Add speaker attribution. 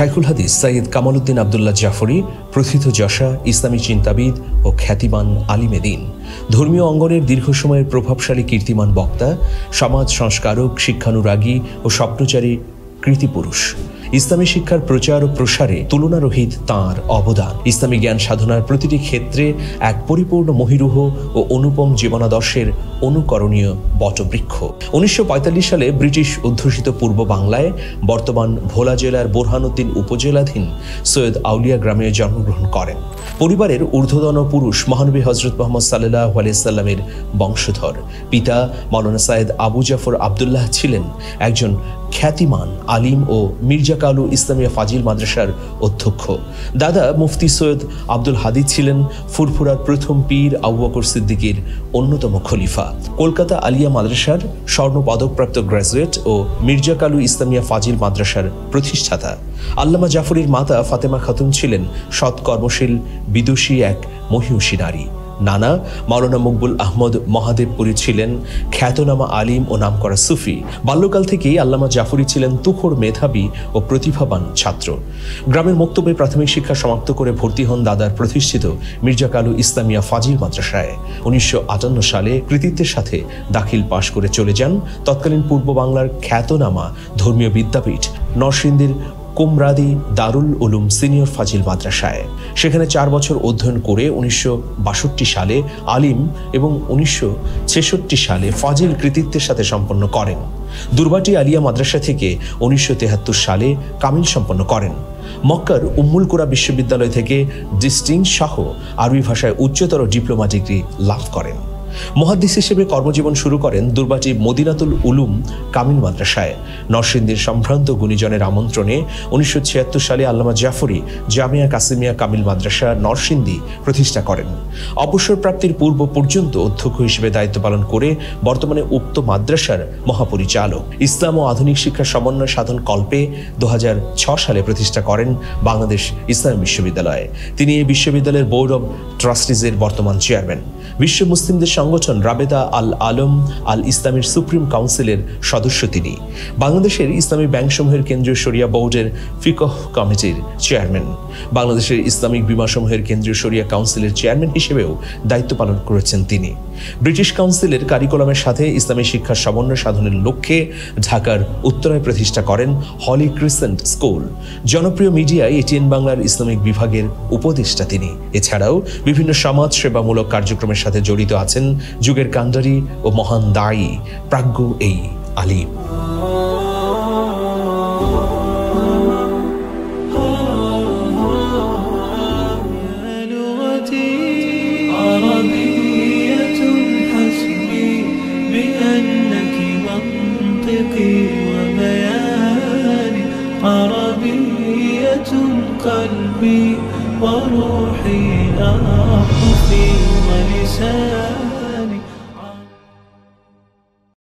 Speaker 1: শাইখুল হাদিস সৈয়দ কামালউদ্দিন আবদুল্লাহ জাফরি প্রথিতযশা ইসলামী চিন্তাবিদ ও খ্যাতিমান আলিমে দ্বীন, ধর্মীয় অঙ্গনের দীর্ঘ সময়ের প্রভাবশালী কীর্তিমান বক্তা, সমাজ সংস্কারক, শিক্ষানুরাগী ও স্বপ্নচারী কৃতিপুরুষ। ইসলামী শিক্ষার প্রচার ও প্রসারে তুলনারহিত তাঁর অবদান। ইসলামী জ্ঞান সাধনার প্রতিটি ক্ষেত্রে এক পরিপূর্ণ মহিরুহ ও অনুপম জীবনাদর্শের অনুকরণীয় বটবৃক্ষ। 1945 সালে ব্রিটিশ অধ্যুষিত পূর্ব বাংলায় বর্তমান ভোলা জেলার বোরহানউদ্দিন উপজেলাধীন সৈয়দ আউলিয়া গ্রামে জন্মগ্রহণ করেন। পরিবারের ঊর্ধ্বতন পুরুষ মহানবী হযরত মুহাম্মদ সাল্লাল্লাহু আলাইহি সাল্লামের বংশধর। পিতা মাওলানা সৈয়দ আবু জাফর আবদুল্লাহ ছিলেন একজন খ্যাতিমান আলিম ও মির্জা কালু ইসলামিয়া ফাজিল মাদ্রাসার অধ্যক্ষ। দাদা মুফতি সৈয়দ আব্দুল হাদি ছিলেন ফুরফুরার প্রথম পীর আবু বকর সিদ্দিকের অন্যতম খলিফা। কলকাতা আলিয়া মাদ্রাসার স্বর্ণ পদকপ্রাপ্ত গ্র্যাজুয়েট ও মির্জা কালু ইসলামিয়া ফাজিল মাদ্রাসার প্রতিষ্ঠাতা। আল্লামা জাফরির মাতা ফাতেমা খাতুন ছিলেন সৎ কর্মশীল বিদুষী এক মহিষী নারী। নানা মাওলানা মকবুল আহমদ মহাদেবপুরী ছিলেন খ্যাতনামা আলিম ও নামকরা সুফি। বাল্যকাল থেকেই আল্লামা জাফরি ছিলেন তুখোড় মেধাবী ও প্রতিভাবান ছাত্র। গ্রামের মক্তবে প্রাথমিক শিক্ষা সমাপ্ত করে ভর্তি হন দাদার প্রতিষ্ঠিত মির্জা কালু ইসলামিয়া ফাজিল মাদ্রাসায়। 1958 সালে কৃতিত্বের সাথে দাখিল পাশ করে চলে যান তৎকালীন পূর্ব বাংলার খ্যাতনামা ধর্মীয় বিদ্যাপীঠ নরসিংদীর কুমরাদি দারুল উলুম সিনিয়র ফাজিল মাদ্রাসায়। সেখানে 4 বছর অধ্যয়ন করে 1962 সালে আলিম এবং 1966 সালে ফাজিল কৃতিত্বের সাথে সম্পন্ন করেন। দুর্বাটি আলিয়া মাদ্রাসা থেকে 1973 সালে কামিল সম্পন্ন করেন। মক্কার উম্মুল কুরা বিশ্ববিদ্যালয় থেকে ডিস্টিংস সহ আরবি ভাষায় উচ্চতর ডিপ্লোমা ডিগ্রি লাভ করেন। মুহাদ্দিস হিসেবে কর্মজীবন শুরু করেন দুর্বাটি মদিনাতুল উলুম কামিল মাদ্রাসায়। নরসিংদীর সম্ভ্রান্ত গুণীজনের আমন্ত্রণে 1976 সালে আল্লামা জাফরি জামিয়া কাসিমিয়া কামিল মাদ্রাসা নরসিংদী প্রতিষ্ঠা করেন। অবসর প্রাপ্তির পূর্ব পর্যন্ত অধ্যক্ষ হিসেবে দায়িত্ব পালন করে বর্তমানে উক্ত মাদ্রাসার মহাপরিচালক। ইসলাম ও আধুনিক শিক্ষার সমন্বয় সাধন কল্পে 2006 সালে প্রতিষ্ঠা করেন বাংলাদেশ ইসলামী বিশ্ববিদ্যালয়। তিনি এই বিশ্ববিদ্যালয়ের বোর্ড অব ট্রাস্টিজের বর্তমান চেয়ারম্যান। বিশ্ব মুসলিমদের সংগঠন রাবেতা আল আলম আল ইসলামের সুপ্রিম কাউন্সিলের সদস্য তিনি। বাংলাদেশের ইসলামী ব্যাংকসমূহের কেন্দ্রীয় শরিয়া বোর্ডের ফিকহ কমিটির চেয়ারম্যান। বাংলাদেশের ইসলামিক বিমাসমূহের কেন্দ্রীয় শরিয়া কাউন্সিলের চেয়ারম্যান হিসেবেও দায়িত্ব পালন করেছেন তিনি। ব্রিটিশ কাউন্সিলের কারিকুলামের সাথে ইসলামী শিক্ষার সমন্বয় সাধনের লক্ষ্যে ঢাকার উত্তরায় প্রতিষ্ঠা করেন হলি ক্রিসেন্ট স্কুল। জনপ্রিয় মিডিয়ায় এটিএন বাংলার ইসলামিক বিভাগের উপদেষ্টা তিনি। এছাড়াও বিভিন্ন সমাজ সেবামূলক কার্যক্রমের সাথে জড়িত আছেন যুগের কান্ডারি ও মহান দায়ী প্রাজ্ঞ এই আলিম।
Speaker 2: قلبي وروحي أحفي ولساني